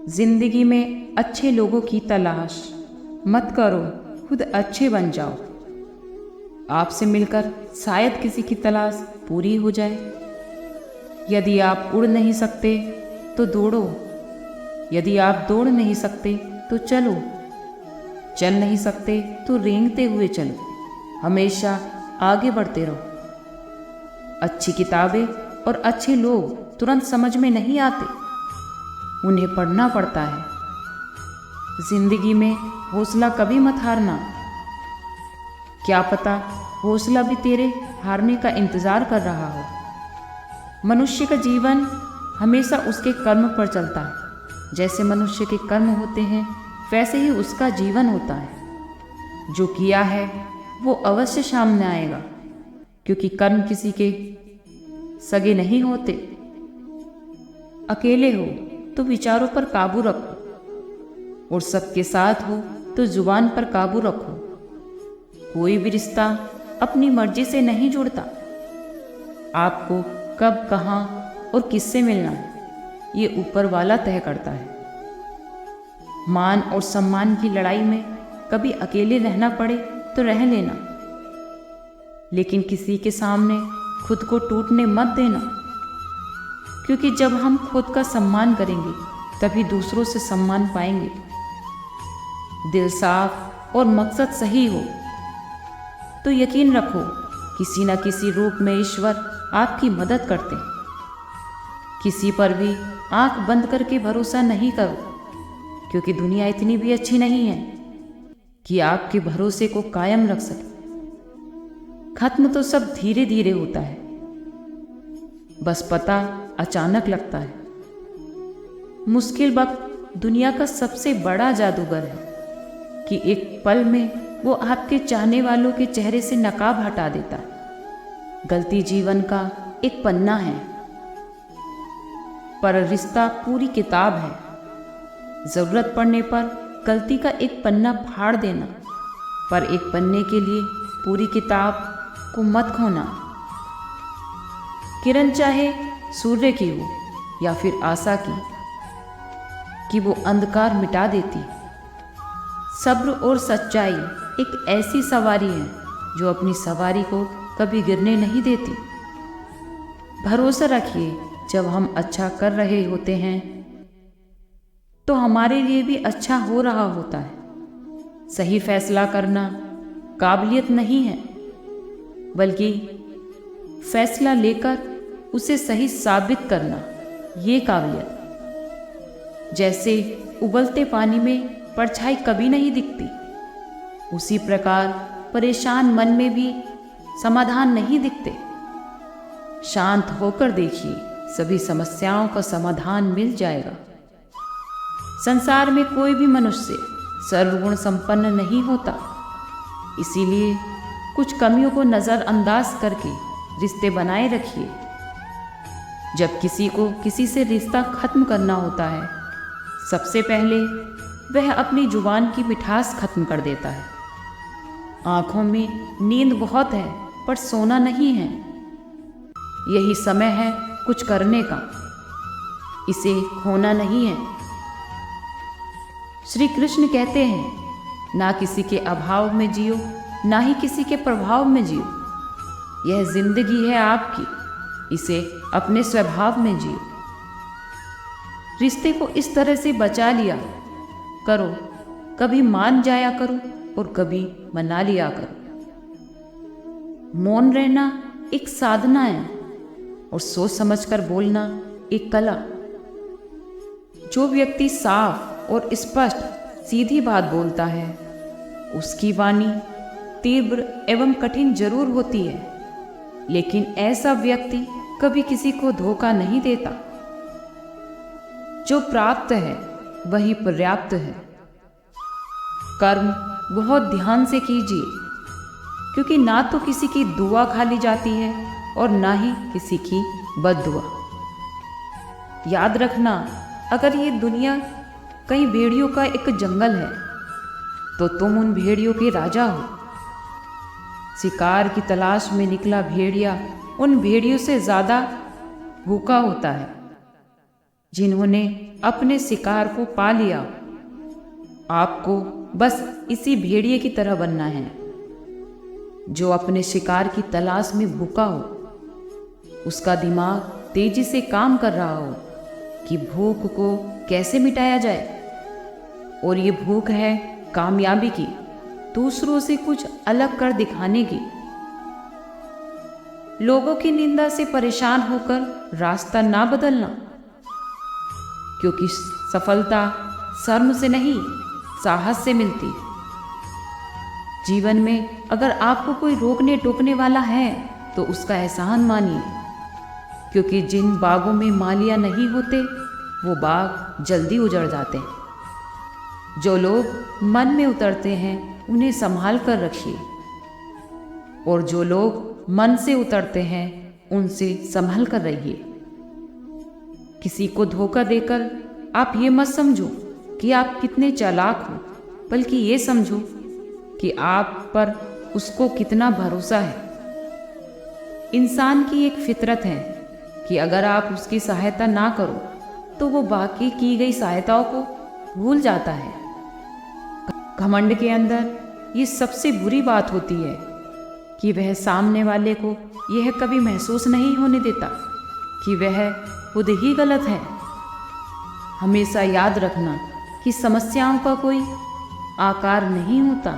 जिंदगी में अच्छे लोगों की तलाश मत करो, खुद अच्छे बन जाओ। आपसे मिलकर शायद किसी की तलाश पूरी हो जाए। यदि आप उड़ नहीं सकते तो दौड़ो, यदि आप दौड़ नहीं सकते तो चलो, चल नहीं सकते तो रेंगते हुए चलो। हमेशा आगे बढ़ते रहो। अच्छी किताबें और अच्छे लोग तुरंत समझ में नहीं आते, उन्हें पढ़ना पड़ता है। जिंदगी में हौसला कभी मत हारना। क्या पता हौसला भी तेरे हारने का इंतजार कर रहा हो। मनुष्य का जीवन हमेशा उसके कर्म पर चलता है। जैसे मनुष्य के कर्म होते हैं वैसे ही उसका जीवन होता है। जो किया है वो अवश्य सामने आएगा, क्योंकि कर्म किसी के सगे नहीं होते। अकेले हो तो विचारों पर काबू रखो, और सबके साथ हो तो जुबान पर काबू रखो। कोई भी रिश्ता अपनी मर्जी से नहीं जुड़ता। आपको कब, कहाँ और किससे मिलना है ये ऊपर वाला तय करता है। मान और सम्मान की लड़ाई में कभी अकेले रहना पड़े तो रह लेना, लेकिन किसी के सामने खुद को टूटने मत देना, क्योंकि जब हम खुद का सम्मान करेंगे तभी दूसरों से सम्मान पाएंगे। दिल साफ और मकसद सही हो तो यकीन रखो किसी न किसी रूप में ईश्वर आपकी मदद करते हैं। किसी पर भी आंख बंद करके भरोसा नहीं करो, क्योंकि दुनिया इतनी भी अच्छी नहीं है कि आपके भरोसे को कायम रख सके। खत्म तो सब धीरे धीरे होता है, बस पता अचानक लगता है। मुश्किल वक्त दुनिया का सबसे बड़ा जादूगर है कि एक पल में वो आपके चाहने वालों के चेहरे से नकाब हटा देता है। गलती जीवन का एक पन्ना है, पर रिश्ता पूरी किताब है। जरूरत पड़ने पर गलती का एक पन्ना फाड़ देना, पर एक पन्ने के लिए पूरी किताब को मत खोना। किरण चाहे सूर्य की हो या फिर आशा की कि वो अंधकार मिटा देती। सब्र और सच्चाई एक ऐसी सवारी है जो अपनी सवारी को कभी गिरने नहीं देती। भरोसा रखिए, जब हम अच्छा कर रहे होते हैं तो हमारे लिए भी अच्छा हो रहा होता है। सही फैसला करना काबिलियत नहीं है, बल्कि फैसला लेकर उसे सही साबित करना ये काबिलियत। जैसे उबलते पानी में परछाई कभी नहीं दिखती, उसी प्रकार परेशान मन में भी समाधान नहीं दिखते। शांत होकर देखिए, सभी समस्याओं का समाधान मिल जाएगा। संसार में कोई भी मनुष्य सर्वगुण संपन्न नहीं होता, इसीलिए कुछ कमियों को नज़रअंदाज करके रिश्ते बनाए रखिए। जब किसी को किसी से रिश्ता खत्म करना होता है, सबसे पहले वह अपनी जुबान की मिठास खत्म कर देता है। आंखों में नींद बहुत है पर सोना नहीं है। यही समय है कुछ करने का, इसे खोना नहीं है। श्री कृष्ण कहते हैं, ना किसी के अभाव में जियो, ना ही किसी के प्रभाव में जियो। यह जिंदगी है आपकी, इसे अपने स्वभाव में जियो। रिश्ते को इस तरह से बचा लिया करो, कभी मान जाया करो और कभी मना लिया करो। मौन रहना एक साधना है और सोच समझकर बोलना एक कला। जो व्यक्ति साफ और स्पष्ट सीधी बात बोलता है, उसकी वाणी तीव्र एवं कठिन जरूर होती है, लेकिन ऐसा व्यक्ति कभी किसी को धोखा नहीं देता। जो प्राप्त है वही पर्याप्त है। कर्म बहुत ध्यान से कीजिए, क्योंकि ना तो किसी की दुआ खाली जाती है और ना ही किसी की बद्दुआ। याद रखना, अगर ये दुनिया कई भेड़ियों का एक जंगल है तो तुम उन भेड़ियों के राजा हो। शिकार की तलाश में निकला भेड़िया उन भेड़ियों से ज्यादा भूखा होता है। जिन्होंने अपने शिकार को पा लिया। आपको बस इसी भेड़िए की तरह बनना है, जो अपने शिकार की तलाश में भूखा हो, उसका दिमाग तेजी से काम कर रहा हो कि भूख को कैसे मिटाया जाए। और ये भूख है कामयाबी की, दूसरों से कुछ अलग कर दिखाने की। लोगों की निंदा से परेशान होकर रास्ता ना बदलना, क्योंकि सफलता शर्म से नहीं, साहस से मिलती। जीवन में अगर आपको कोई रोकने टोकने वाला है तो उसका एहसान मानिए, क्योंकि जिन बागों में मालिया नहीं होते वो बाग जल्दी उजड़ जाते हैं। जो लोग मन में उतरते हैं उन्हें संभाल कर रखिए, और जो लोग मन से उतरते हैं उनसे संभल कर रहिए। किसी को धोखा देकर आप ये मत समझो कि आप कितने चालाक हो, बल्कि ये समझो कि आप पर उसको कितना भरोसा है। इंसान की एक फितरत है कि अगर आप उसकी सहायता ना करो तो वो बाकी की गई सहायताओं को भूल जाता है। घमंड के अंदर ये सबसे बुरी बात होती है कि वह सामने वाले को यह कभी महसूस नहीं होने देता कि वह खुद ही गलत है। हमेशा याद रखना कि समस्याओं का कोई आकार नहीं होता,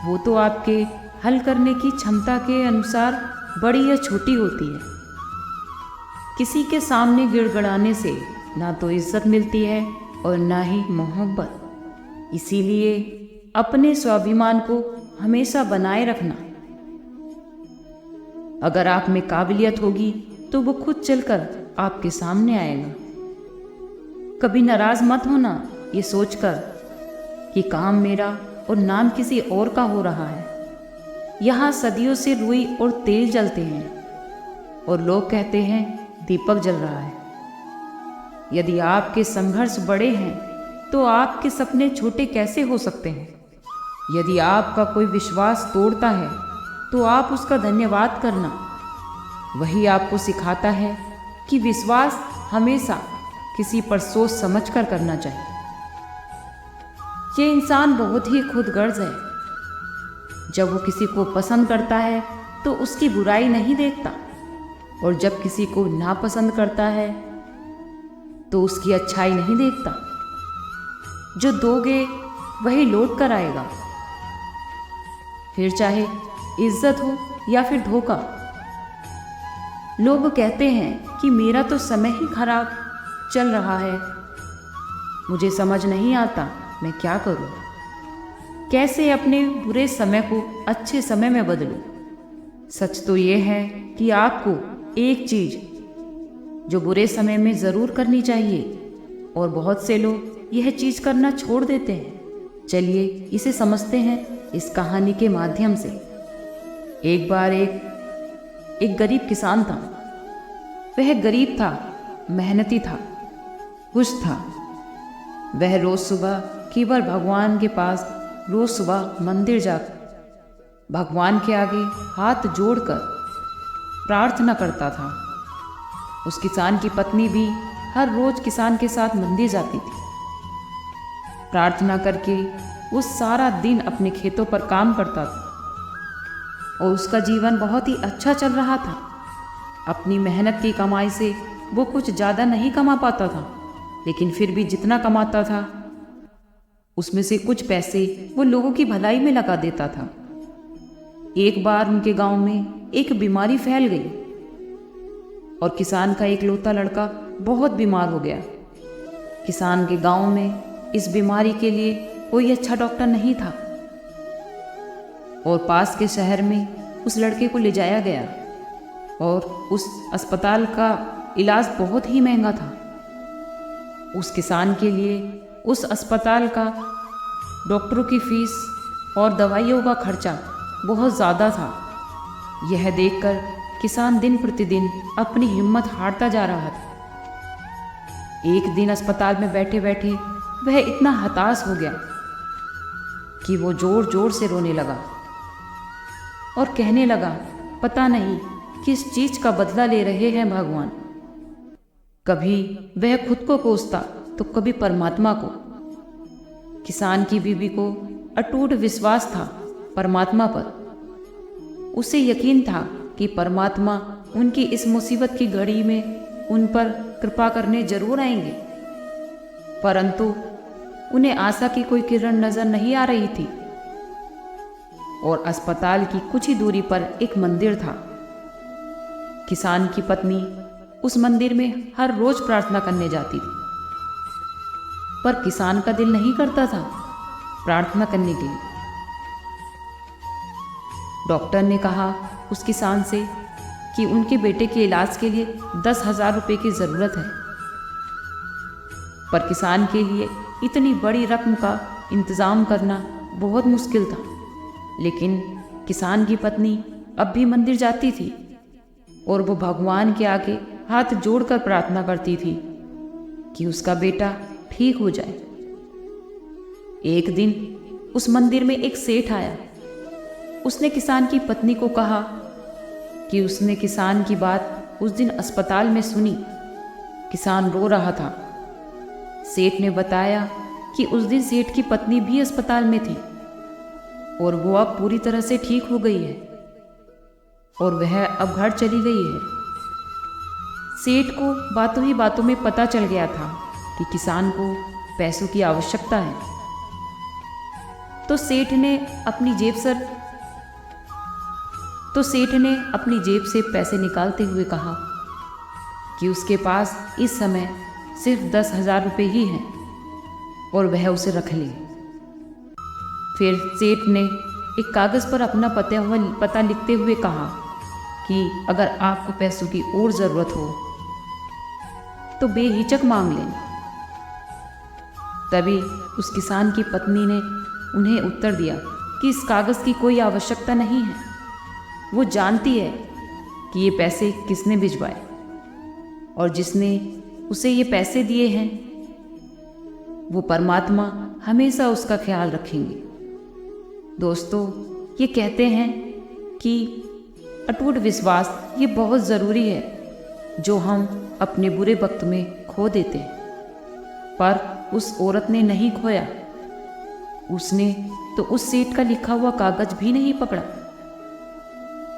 वो तो आपके हल करने की क्षमता के अनुसार बड़ी या छोटी होती है। किसी के सामने गिड़गिड़ाने से ना तो इज्जत मिलती है और ना ही मोहब्बत। इसीलिए अपने स्वाभिमान को हमेशा बनाए रखना। अगर आप में काबिलियत होगी तो वो खुद चलकर आपके सामने आएगा। कभी नाराज मत होना ये सोचकर कि काम मेरा और नाम किसी और का हो रहा है। यहाँ सदियों से रुई और तेल जलते हैं और लोग कहते हैं दीपक जल रहा है। यदि आपके संघर्ष बड़े हैं तो आपके सपने छोटे कैसे हो सकते हैं। यदि आपका कोई विश्वास तोड़ता है तो आप उसका धन्यवाद करना। वही आपको सिखाता है कि विश्वास हमेशा किसी पर सोच समझ कर करना चाहिए। ये इंसान बहुत ही खुदगर्ज है। जब वो किसी को पसंद करता है तो उसकी बुराई नहीं देखता, और जब किसी को नापसंद करता है तो उसकी अच्छाई नहीं देखता। जो दोगे वही लौट कर आएगा, फिर चाहे इज्जत हो या फिर धोखा। लोग कहते हैं कि मेरा तो समय ही खराब चल रहा है, मुझे समझ नहीं आता मैं क्या करूं, कैसे अपने बुरे समय को अच्छे समय में बदलूं। सच तो ये है कि आपको एक चीज जो बुरे समय में ज़रूर करनी चाहिए, और बहुत से लोग यह चीज़ करना छोड़ देते हैं। चलिए इसे समझते हैं इस कहानी के माध्यम से। एक बार एक गरीब किसान था। वह गरीब था, मेहनती था, खुश था। वह रोज़ सुबह केवल भगवान के पास रोज़ सुबह मंदिर जाकर भगवान के आगे हाथ जोड़कर प्रार्थना करता था। उस किसान की पत्नी भी हर रोज़ किसान के साथ मंदिर जाती थी। प्रार्थना करके वो सारा दिन अपने खेतों पर काम करता था, और उसका जीवन बहुत ही अच्छा चल रहा था। अपनी मेहनत की कमाई से वो कुछ ज़्यादा नहीं कमा पाता था, लेकिन फिर भी जितना कमाता था उसमें से कुछ पैसे वो लोगों की भलाई में लगा देता था। एक बार उनके गांव में एक बीमारी फैल गई और किसान का इकलौता लड़का बहुत बीमार हो गया। किसान के गांव में इस बीमारी के लिए कोई अच्छा डॉक्टर नहीं था, और पास के शहर में उस लड़के को ले जाया गया, और उस अस्पताल का इलाज बहुत ही महंगा था। उस किसान के लिए उस अस्पताल का डॉक्टरों की फीस और दवाइयों का खर्चा बहुत ज़्यादा था। यह देखकर किसान दिन प्रतिदिन अपनी हिम्मत हारता जा रहा था। एक दिन अस्पताल में बैठे बैठे वह इतना हताश हो गया कि वो जोर जोर से रोने लगा और कहने लगा, पता नहीं किस चीज़ का बदला ले रहे हैं भगवान। कभी वह खुद को कोसता तो कभी परमात्मा को। किसान की बीवी को अटूट विश्वास था परमात्मा पर। उसे यकीन था कि परमात्मा उनकी इस मुसीबत की घड़ी में उन पर कृपा करने जरूर आएंगे, परंतु उन्हें आशा की कोई किरण नजर नहीं आ रही थी। और अस्पताल की कुछ ही दूरी पर एक मंदिर था। किसान की पत्नी उस मंदिर में हर रोज प्रार्थना करने जाती थी, पर किसान का दिल नहीं करता था प्रार्थना करने के लिए। डॉक्टर ने कहा उस किसान से कि उनके बेटे के इलाज के लिए 10,000 रुपये की ज़रूरत है, पर किसान के लिए इतनी बड़ी रकम का इंतज़ाम करना बहुत मुश्किल था। लेकिन किसान की पत्नी अब भी मंदिर जाती थी और वो भगवान के आगे हाथ जोड़कर प्रार्थना करती थी कि उसका बेटा ठीक हो जाए। एक दिन उस मंदिर में एक सेठ आया। उसने किसान की पत्नी को कहा कि उसने किसान की बात उस दिन अस्पताल में सुनी। किसान रो रहा था। सेठ ने बताया कि उस दिन सेठ की पत्नी भी अस्पताल में थी और वो अब पूरी तरह से ठीक हो गई है और वह अब घर चली गई है। सेठ को बातों ही बातों में पता चल गया था कि किसान को पैसों की आवश्यकता है। तो सेठ ने अपनी जेब से पैसे निकालते हुए कहा कि उसके पास इस समय सिर्फ 10,000 रुपये ही हैं और वह उसे रख ले। फिर सेठ ने एक कागज़ पर अपना पता लिखते हुए कहा कि अगर आपको पैसों की और ज़रूरत हो तो बेहिचक मांग लें। तभी उस किसान की पत्नी ने उन्हें उत्तर दिया कि इस कागज़ की कोई आवश्यकता नहीं है। वो जानती है कि ये पैसे किसने भिजवाए और जिसने उसे ये पैसे दिए हैं वो परमात्मा हमेशा उसका ख्याल रखेंगे। दोस्तों, ये कहते हैं कि अटूट विश्वास ये बहुत ज़रूरी है जो हम अपने बुरे वक्त में खो देते हैं। पर उस औरत ने नहीं खोया। उसने तो उस सेठ का लिखा हुआ कागज भी नहीं पकड़ा,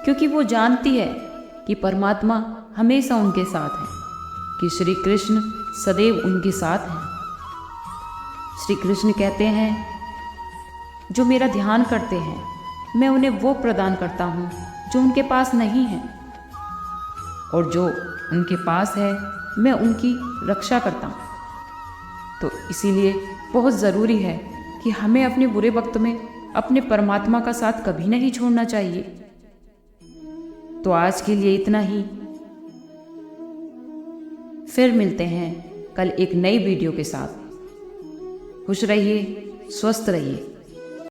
क्योंकि वो जानती है कि परमात्मा हमेशा उनके साथ है, कि श्री कृष्ण सदैव उनके साथ हैं। श्री कृष्ण कहते हैं, जो मेरा ध्यान करते हैं मैं उन्हें वो प्रदान करता हूँ जो उनके पास नहीं है, और जो उनके पास है मैं उनकी रक्षा करता हूँ। तो इसीलिए बहुत ज़रूरी है कि हमें अपने बुरे वक्त में अपने परमात्मा का साथ कभी नहीं छोड़ना चाहिए। तो आज के लिए इतना ही। फिर मिलते हैं कल एक नई वीडियो के साथ। खुश रहिए, स्वस्थ रहिए।